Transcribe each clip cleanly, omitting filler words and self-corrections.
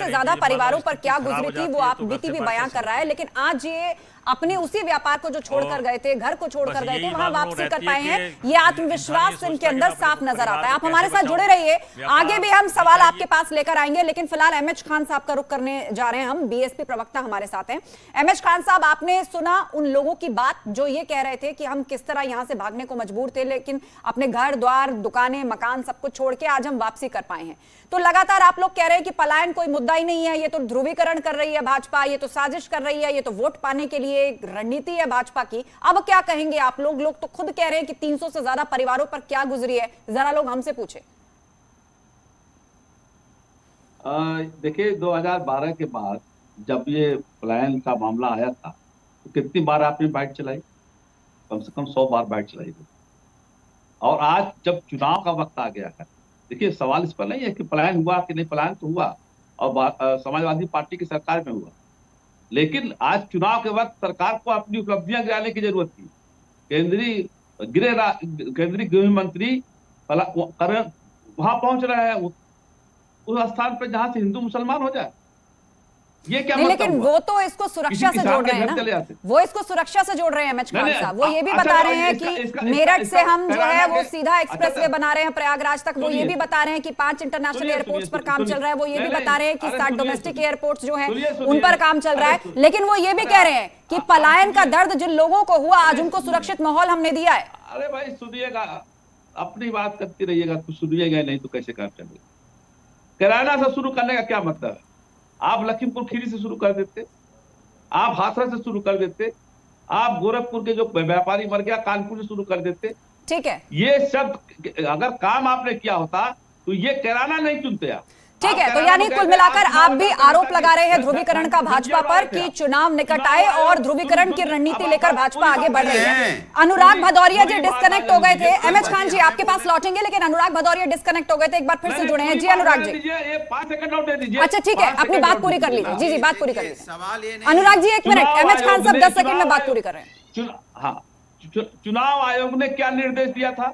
से ज्यादा परिवारों पर क्या गुजरी थी वो आप बीती भी बयां कर रहा है, लेकिन आज ये अपने उसी व्यापार को जो छोड़कर गए थे, घर को छोड़कर गए थे, वहां वापसी कर पाए हैं। ये आत्मविश्वास इनके अंदर साफ नजर आता है। आप हमारे साथ जुड़े रहिए, आगे भी हम सवाल आपके पास लेकर आएंगे, लेकिन फिलहाल एमएच खान साहब का रुख करने जा रहे हैं हम। बीएसपी प्रवक्ता हमारे साथ हैं। एमएच खान साहब, आपने सुना उन लोगों की बात जो ये कह रहे थे कि हम किस तरह यहां से भागने को मजबूर थे, लेकिन अपने घर द्वार, दुकानें, मकान सब कुछ छोड़ के आज हम वापसी कर पाए हैं। तो लगातार आप लोग कह रहे हैं कि पलायन कोई मुद्दा ही नहीं है, ये तो ध्रुवीकरण कर रही है भाजपा, ये तो साजिश कर रही है, ये तो वोट पाने के लिए एक रणनीति है भाजपा की। अब क्या कहेंगे आप लोग? लोग तो खुद कह रहे हैं कि 300 से ज्यादा परिवारों पर क्या गुजरी है, जरा लोग हमसे पूछे। देखिए, 2012 के बाद जब ये पलायन का मामला आया था तो कितनी बार आपने बाइक चलाई? कम से कम 100 बार बाइक चलाई थी। और आज जब चुनाव का वक्त आ गया है, देखिए सवाल इस पर नहीं है कि पलायन हुआ कि नहीं, पलायन तो हुआ और समाजवादी पार्टी की सरकार में हुआ, लेकिन आज चुनाव के वक्त सरकार को अपनी उपलब्धियां गिराने की जरूरत थी। केंद्रीय गृह मंत्री वहां पहुंच रहे हैं, उस स्थान पर जहां से हिंदू मुसलमान हो जाए, ये क्या मतलब? लेकिन वो तो इसको सुरक्षा से जोड़ रहे हैं ना, वो इसको सुरक्षा से जोड़ रहे हैं एमएच खान साहब। वो ये भी बता रहे हैं कि मेरठ से हम जो है वो सीधा एक्सप्रेसवे बना रहे हैं प्रयागराज तक। वो ये भी बता रहे हैं कि 5 इंटरनेशनल एयरपोर्ट्स पर काम चल रहा है। वो ये भी बता रहे हैं कि 7 डोमेस्टिक एयरपोर्ट्स जो हैं उन पर काम चल रहा है। लेकिन वो ये भी कह रहे हैं कि पलायन का दर्द जिन लोगों को हुआ, आज उनको सुरक्षित माहौल हमने दिया है। अरे भाई सुनिएगा, अपनी बात करती रहिएगा, कुछ सुनिएगा नहीं तो कैसे काम चलेगा? किराना से शुरू करने का क्या मतलब है? आप लखीमपुर खीरी से शुरू कर देते, आप हाथरस से शुरू कर देते, आप गोरखपुर के जो व्यापारी मर गया कानपुर से शुरू कर देते। ठीक है, ये सब अगर काम आपने किया होता तो ये किराना नहीं चुनते आप। ठीक है, तो यानी कुल मिलाकर आप भी आरोप लगा रहे हैं ध्रुवीकरण का भाजपा पर कि चुनाव निकट आए और ध्रुवीकरण की रणनीति लेकर भाजपा आगे बढ़ रही है। अनुराग भदौरिया जी डिस्कनेक्ट हो गए थे। एमएच खान जी आपके पास लौटेंगे, लेकिन अनुराग भदौरिया डिस्कनेक्ट हो गए थे, एक बार फिर से जुड़े हैं। जी अनुराग जी, 5 सेकंड और दे दीजिए। अच्छा ठीक है, अपनी बात पूरी कर लीजिए। जी बात पूरी कर लीजिए। अनुराग जी 1 मिनट, एमएच खान साहब 10 सेकंड में बात पूरी कर रहे हैं। हाँ, चुनाव आयोग ने क्या निर्देश दिया था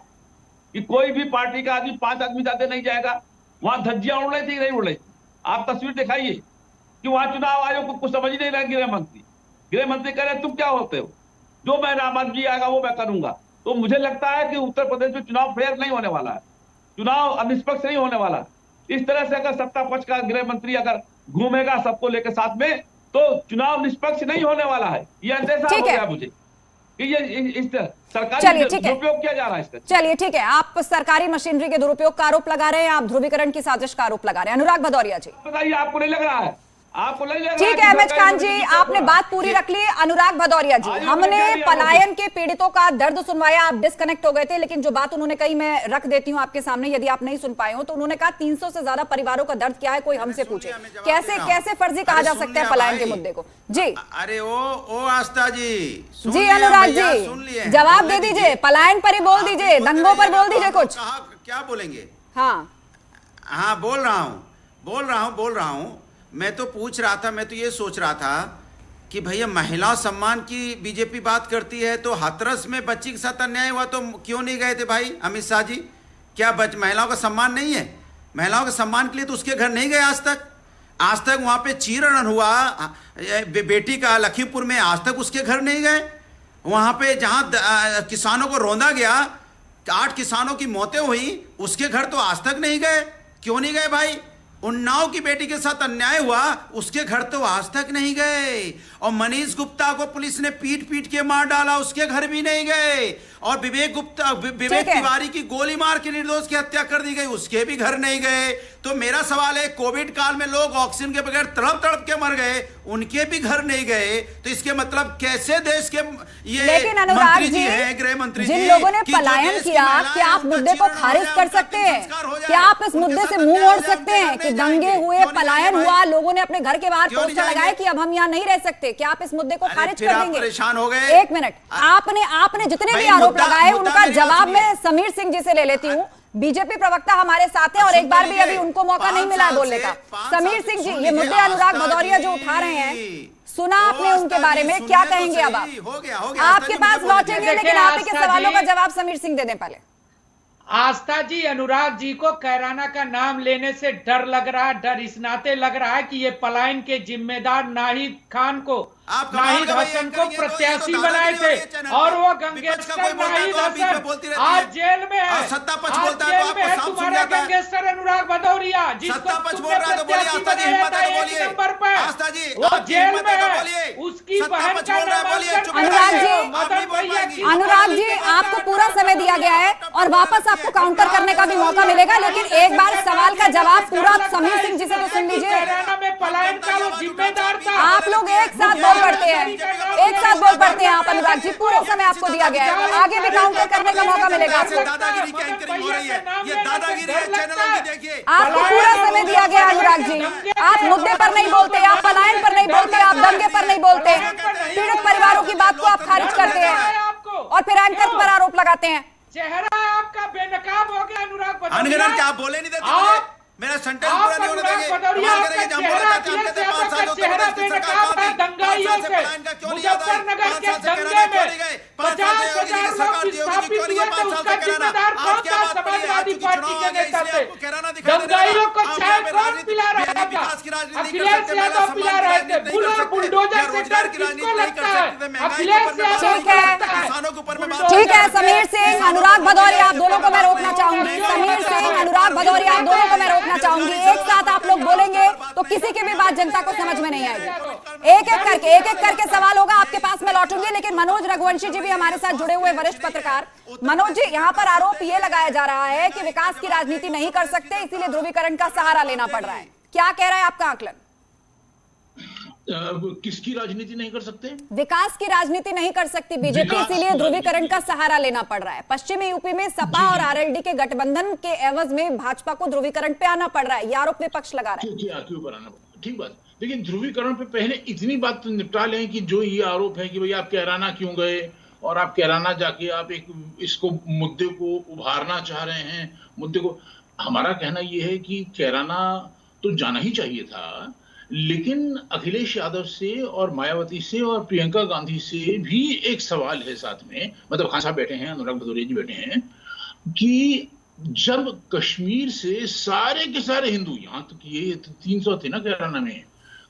कि कोई भी पार्टी का आदमी 5 आदमी ज्यादा नहीं जाएगा। वहां धज्जियां उड़ रही थी, नहीं उड़ रही? आप तस्वीर दिखाइए कि वहां चुनाव आयोग को कुछ समझ नहीं रहा। गृह मंत्री कह रहे तुम क्या होते हो, जो मेरा मर्जी आएगा वो मैं करूंगा। तो मुझे लगता है कि उत्तर प्रदेश में चुनाव फेयर नहीं होने वाला है, चुनाव निष्पक्ष नहीं होने वाला है। इस तरह से अगर सत्ता पक्ष का गृह मंत्री अगर घूमेगा सबको लेकर साथ में, तो चुनाव निष्पक्ष नहीं होने वाला है। ये अंदेशा हो गया मुझे कि ये इस सरकारी दुरुपयोग किया जा रहा है इसका। चलिए ठीक है, आप सरकारी मशीनरी के दुरुपयोग का आरोप लगा रहे हैं, आप ध्रुवीकरण की साजिश का आरोप लगा रहे हैं। अनुराग भदौरिया जी बताइए, आपको नहीं लग रहा है? आपको नहीं लग रहा? ठीक है एमएच खान जी, आपने बात पूरी रख ली। अनुराग भदौरिया जी, हमने पलायन के पीड़ितों का दर्द सुनवाया, आप डिस्कनेक्ट हो गए थे, लेकिन जो बात उन्होंने कही मैं रख देती हूं आपके सामने, यदि आप नहीं सुन पाए हो तो। उन्होंने कहा 300 से ज्यादा परिवारों का दर्द क्या है, कोई हमसे पूछे। कैसे फर्जी कहा जा सकता है पलायन के मुद्दे को? जी अरे ओ आस्था जी अनुराग जी जवाब दे दीजिए, पलायन पर ही बोल दीजिए, दंगों पर बोल दीजिए कुछ। क्या बोलेंगे? हाँ बोल रहा हूं। मैं तो पूछ रहा था, मैं तो ये सोच रहा था कि भैया महिला सम्मान की बीजेपी बात करती है, तो हाथरस में बच्ची के साथ अन्याय हुआ तो क्यों नहीं गए थे भाई अमित शाह जी? क्या महिलाओं का सम्मान नहीं है? महिलाओं के सम्मान के लिए तो उसके घर नहीं गए आज तक वहां पे चीरहरण हुआ बेटी का लखीमपुर में, आज तक उसके घर नहीं गए। वहां पे जहां किसानों को रौंदा गया, 8 किसानों की मौतें हुई, उसके घर तो आज तक नहीं गए। क्यों नहीं गए भाई? उन्नाव की बेटी के साथ अन्याय हुआ, उसके घर तो आज तक नहीं गए। और मनीष गुप्ता को पुलिस ने पीट के मार डाला, उसके घर भी नहीं गए। और विवेक तिवारी की गोली मार के निर्दोष की हत्या कर दी गई, उसके भी घर नहीं गए। तो मेरा सवाल है, कोविड काल में लोग ऑक्सीजन के बगैर तड़प के मर गए, उनके भी घर नहीं गए। तो इसके मतलब कैसे देश के ये मंत्री जी हैं, गृह मंत्री जी, जिन लोगों ने पलायन किया, क्या आप मुद्दे को खारिज कर सकते हैं? क्या आप इस मुद्दे से मुंह मोड़ सकते हैं कि दंगे हुए, पलायन हुआ, लोगों ने अपने घर के बाहर पोस्टर लगाए कि अब हम यहाँ नहीं रह सकते? क्या आप इस मुद्दे को खारिज कर देंगे? परेशान हो गए। 1 मिनट, आपने जितने भी आरोप लगाए उनका जवाब मैं समीर सिंह जी से ले लेती हूँ। बीजेपी प्रवक्ता हमारे साथ हैं और एक बार भी अभी उनको मौका नहीं मिला है बोलने का। समीर सिंह जी, ये मुद्दे अनुराग भदौरिया जो उठा रहे हैं, सुना आपने उनके बारे में, क्या कहेंगे अब आप? हो गया आपके पास लौटेंगे, लेकिन आप ही के सवालों का जवाब समीर सिंह दे दें पहले। आस्था जी, अनुराग जी को कैराना का नाम लेने से डर लग रहा है, डर इस नाते लग रहा है कि ये पलायन के जिम्मेदार नाहिद खान को, नाहिद हसन को प्रत्याशी बनाए थे और वो गैंगस्टर नाहिद हसन आज जेल में है। आज जेल में है तुम्हारा गैंगस्टर अनुराग भदौरिया, जिसको तुमने प्रत्याशी बनाया था 1 नंबर पे, वो जेल में है। उसकी बहन का नामांकन अनुराग जी आपको पूरा समय दिया गया है और वापस आपको काउंटर करने का भी मौका मिलेगा, लेकिन एक बार सवाल का जवाब पूरा समीर सिंह जी से तो सुन लीजिए। में पलायन का वो जिम्मेदार था। आप लोग एक साथ बोल पड़ते हैं, एक साथ बोल पड़ते हैं आप अनुराग जी, पूरा समय आपको दिया गया है, आगे भी काउंटर करने का मौका मिलेगा आपको। दादागिरी की एंकरिंग हो रही है, ये दादागिरी है चैनलों की। देखिए आपको पूरा समय दिया गया है अनुराग जी, आप मुद्दे पर नहीं बोलते, आप पलायन पर नहीं बोलते, आप दंगे पर नहीं बोलते, पीड़ित परिवारों की बात को आप खारिज करते हैं और फिर एंकर पर आरोप लगाते हैं। चेहरा आपका बेनकाब हो गया अनुराग भदौरिया। अनगिनत क्या आप बोले नहीं देते मुझे, मेरा सेंटेंस पूरा नहीं होने देंगे। चेहरा बेनकाब दंगाइयों से मुजफ्फरनगर के दंगे में 50,000 लोग विस्थापित हुए थे, उसका जिम्मेदार कौन था? समाजवादी पार्टी के नेता थे। दंगाइयों को चाय कौन पिला रहा था? अखिलेश यादव पिला रहे थे। बुलडोजर से डर किसको लगता है? अखिलेश यादव। ठीक है समीर सिंह, अनुराग भदौरिया, आप दोनों को मैं रोकना चाहूंगी। समीर सिंह, अनुराग भदौरिया, आप दोनों को मैं रोकना चाहूंगी। एक साथ आप लोग बोलेंगे तो किसी की भी बात जनता को समझ में नहीं आएगी। एक एक करके सवाल होगा, आपके पास मैं लौटूंगी, लेकिन मनोज रघुवंशी जी भी हमारे साथ जुड़े हुए वरिष्ठ पत्रकार। मनोज जी, यहाँ पर आरोप ये लगाया जा रहा है कि विकास की राजनीति नहीं कर सकते, इसीलिए ध्रुवीकरण का सहारा लेना पड़ रहा है। क्या कह रहा है आपका आकलन? किसकी राजनीति नहीं कर सकते? विकास की राजनीति नहीं कर सकती बीजेपी, इसीलिए ध्रुवीकरण का सहारा लेना पड़ रहा है। पश्चिमी यूपी में सपा और आरएलडी के गठबंधन के एवज में भाजपा को ध्रुवीकरण पे आना पड़ रहा है, ये आरोप विपक्ष लगा रहा है। क्यों पर आना पड़ा? ठीक बात, लेकिन ध्रुवीकरण पे पहले इतनी बात तो निपटा लें कि जो ये आरोप है कि भाई आप कैराना क्यों गए और आप कैराना जाके आप एक इसको मुद्दे को उभारना चाह रहे हैं। मुद्दे को, हमारा कहना यह है कि कैराना तो जाना ही चाहिए था, लेकिन अखिलेश यादव से और मायावती से और प्रियंका गांधी से भी एक सवाल है साथ में, मतलब खान साहब बैठे हैं, अनुराग भदौरिया जी बैठे हैं, कि जब कश्मीर से सारे के सारे हिंदू, यहां तक ये 300 थे ना कैराना में,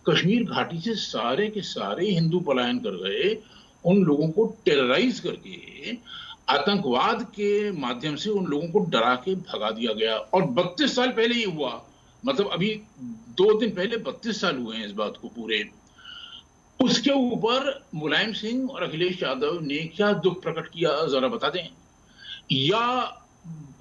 कश्मीर घाटी से सारे के सारे हिंदू पलायन कर गए, उन लोगों को टेरराइज करके आतंकवाद के माध्यम से उन लोगों को डरा के भगा दिया गया। और 32 साल पहले ये हुआ, मतलब अभी 2 दिन पहले 32 साल हुए हैं इस बात को पूरे। उसके ऊपर मुलायम सिंह और अखिलेश यादव ने क्या दुख प्रकट किया जरा बता दें। या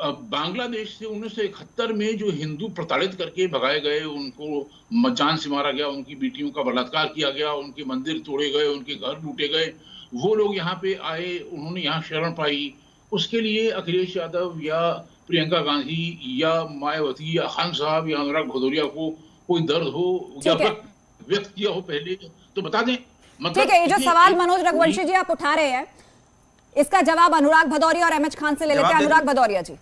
बांग्लादेश से 1971 में जो हिंदू प्रताड़ित करके भगाए गए, उनको जान से मारा गया, उनकी बेटियों का बलात्कार किया गया, उनके मंदिर तोड़े गए, उनके घर लूटे गए, वो लोग यहाँ पे आए, उन्होंने यहाँ शरण पाई। उसके लिए अखिलेश यादव या प्रियंका गांधी या मायावती या खान साहब या अनुराग भदौरिया को कोई दर्द हो या व्यक्त किया हो पहले तो बता दें। मतलब ठीक है, ये जो सवाल मनोज रघुवंशी जी आप उठा रहे हैं, इसका जवाब अनुराग भदौरिया और एमएच खान से ले लेते हैं। अनुराग भदौरिया जी।